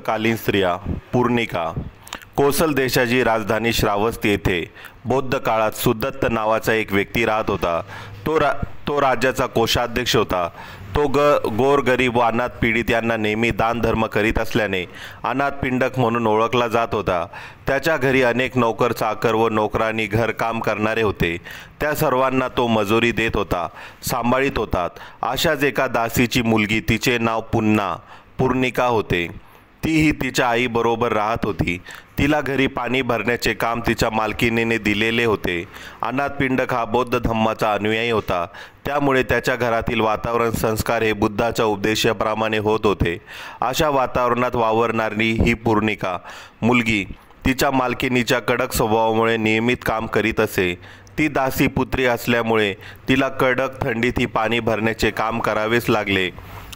कालीन स्त्रिया पूर्णिका कोसल देशाची राजधानी श्रावस्ती येथे बौद्ध काळात सुदत्त नावाचा एक व्यक्ती राहत होता। तो राज्याचा कोषाध्यक्ष होता। तो गोरगरीब व अनाथ पीडित यांना नेहमी दान धर्म करीत असल्याने अनाथपिंडक म्हणून ओळखला जात होता। त्याच्या घरी अनेक नौकर चाकर व नोकरांनी घरकाम करणारे होते। त्या सर्वांना तो मजुरी देत होता, सांभाळीत होता। अशाच एका दासीची मुलगी, तिचे नाव पूर्णिका होते। तीही तिच्या आईबरोबर राहत होती। तिला घरी पाणी भरण्याचे काम तिच्या मालकिनीने दिलेले होते। अनाथपिंडक हा बौद्ध धम्माचा अनुयायी होता, त्यामुळे त्याच्या घरातील वातावरण संस्कार हे बुद्धाच्या उपदेशाप्रमाणे होत होते। अशा वातावरणात वावरणारी ही पूर्णिका मुलगी तिच्या मालकिनीच्या कडक स्वभावामुळे नियमित काम करीत असे। ती दासी पुत्री असल्यामुळे तिला कडक थंडीत ही पाणी भरण्याचे काम करावेच लागले,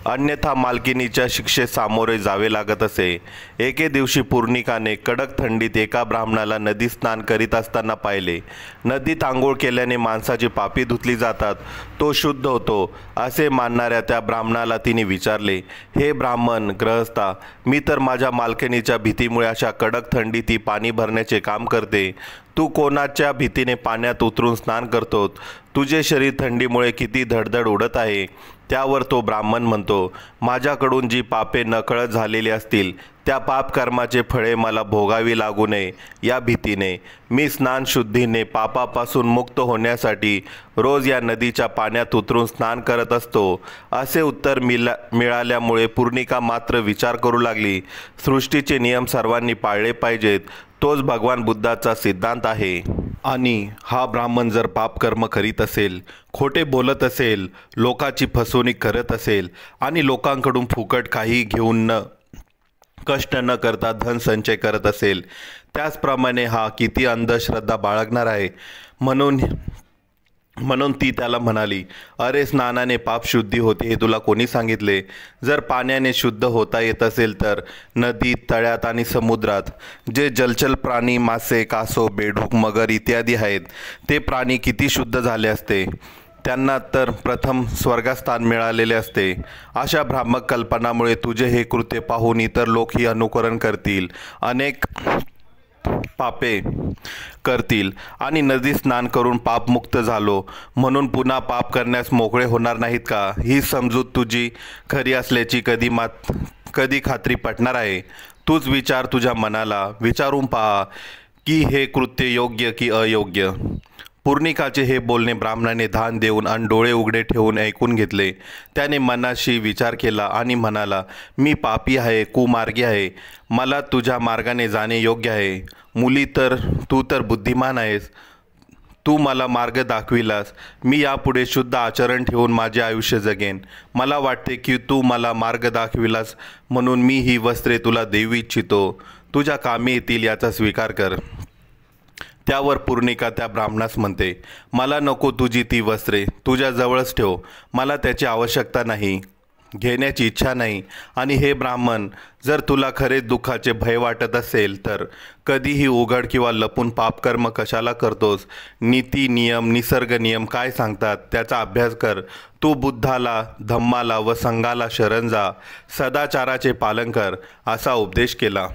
अन्यथा मालकिनीच्या शिक्षेस सामोरे जावे लागत असे। एके दिवशी पूर्णिकाने कडक थंडीत एका ब्राह्मणाला नदीत स्नान करीत असताना पाहिले। नदीत आंघोळ केल्याने माणसाची पापी धुतली जातात, तो शुद्ध होतो असे मानणाऱ्या त्या ब्राह्मणाला तिने विचारले, हे ब्राह्मण गृहस्था, मी तर माझ्या मालकिनीच्या भीतीमुळे अशा कडक थंडीत ती पाणी भरण्याचे काम करते। तू कोणाच्या भीतीने पाण्यात उतरून स्नान करतोस? तुझे शरीर थंडीमुळे किती धडधड उडत आहे। त्यावर तो ब्राह्मण म्हणतो, माझ्याकडून जी पापे नकळत झालेली असतील त्या पाप कर्माचे फळे मला भोगावी लागू नये या भीतीने मी स्नान शुद्धीने पापापासून मुक्त होण्यासाठी रोज या नदीच्या पाण्यात उतरून स्नान करत असतो। असे उत्तर मिळाल्यामुळे पूर्णिका मात्र विचार करू लागली, सृष्टीचे नियम सर्वांनी पाळले पाहिजेत, तोच भगवान बुद्धाचा सिद्धांत आहे। आणि हा ब्राह्मण जर पापकर्म करीत असेल, खोटे बोलत असेल, लोकांची फसवणूक करत असेल आणि लोकांकडून फुकट काही घेऊन कष्ट न करता धन संचय करत असेल, त्याचप्रमाणे हा किती अंधश्रद्धा बाळगणार आहे। म्हणून ती त्याला म्हणाली, अरे स्नानाने पाप शुद्धी होते हे तुला कोणी सांगितले? जर पाण्याने शुद्ध होता येत असेल तर नदीत, तळ्यात आणि समुद्रात जे जलचर प्राणी, मासे, कासव, बेडूक, मगर इत्यादी आहेत, ते प्राणी किती शुद्ध झाले असते। त्यांना तर प्रथम स्वर्गस्थान मिळालेले असते। अशा भ्रामक कल्पनामुळे तुझे हे कृत्य पाहून इतर लोकही अनुकरण करतील, अनेक पापे करतील आणि नदी स्नान करून पापमुक्त झालो म्हणून पुन्हा पाप करण्यास मोकळे होणार नाहीत का? ही समजूत तुझी खरी असल्याची कधी खात्री पटणार आहे? तूच विचार, तुझ्या मनाला विचारून पहा की हे कृत्य योग्य की अयोग्य। पूर्णिकाचे हे बोलणे ब्राह्मणाने ध्यान देऊन आणि डोळे उघडे ठेवून ऐकून घेतले। त्याने मनाशी विचार केला आणि म्हणाला, मी पापी आहे, कुमार्गी आहे, मला तुझ्या मार्गाने जाणे योग्य आहे। मुली तू तर बुद्धिमान आहेस, तू मला मार्ग दाखविलास, मी यापुढे शुद्ध आचरण ठेवून माझे आयुष्य जगेन। मला वाटते की तू मला मार्ग दाखविलास म्हणून मी ही वस्त्रे तुला देऊ इच्छितो, तुझ्या कामी येतील याचा स्वीकार कर। त्यावर पूर्णिका त्या ब्राह्मणास म्हणते, मला नको तुझी ती वस्त्रे, तुझ्या जवळच ठेव, मला त्याची आवश्यकता नाही, घेण्याची इच्छा नाही। आणि हे ब्राह्मण, जर तुला खरेच दुःखाचे भय वाटत असेल तर कधीही उघड किंवा लपून पापकर्म कशाला करतोस? नीती नियम, निसर्ग नियम काय सांगतात त्याचा अभ्यास कर। तू बुद्धाला, धम्माला व संघाला शरण जा, सदाचाराचे पालन कर असा उपदेश केला।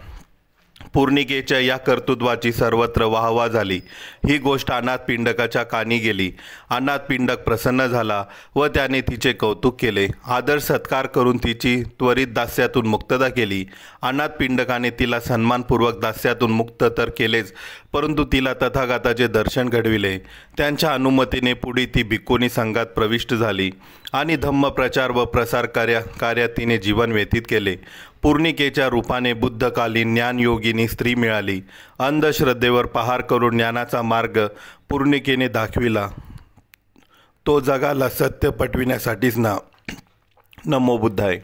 पूर्णिकेच्या या कर्तृत्वाची सर्वत्र वाहवा झाली। ही गोष्ट अनाथपिंडकाच्या कानी गेली। अनाथपिंडक प्रसन्न झाला व त्याने तिचे कौतुक केले, आदर सत्कार करून तिची त्वरित दास्यातून मुक्तता केली। अनाथपिंडकाने तिला सन्मानपूर्वक दास्यातून मुक्त तर केलेच, परंतु तिला तथागताचे दर्शन घडविले। त्यांच्या अनुमतीने पुढे ती भिक्खुनी संघात प्रविष्ट झाली आणि धम्म प्रचार व प्रसार कार्यात तिने जीवन व्यतीत केले। पूर्णिकेच्या रूपाने बुद्धकालीन ज्ञानयोगिनी स्त्री मिळाली। अंधश्रद्धेवर पहार करून ज्ञानाचा मार्ग पूर्णिकेने दाखविला, तो जगाला सत्य पटविण्यासाठीच ना। नमो बुद्धाय।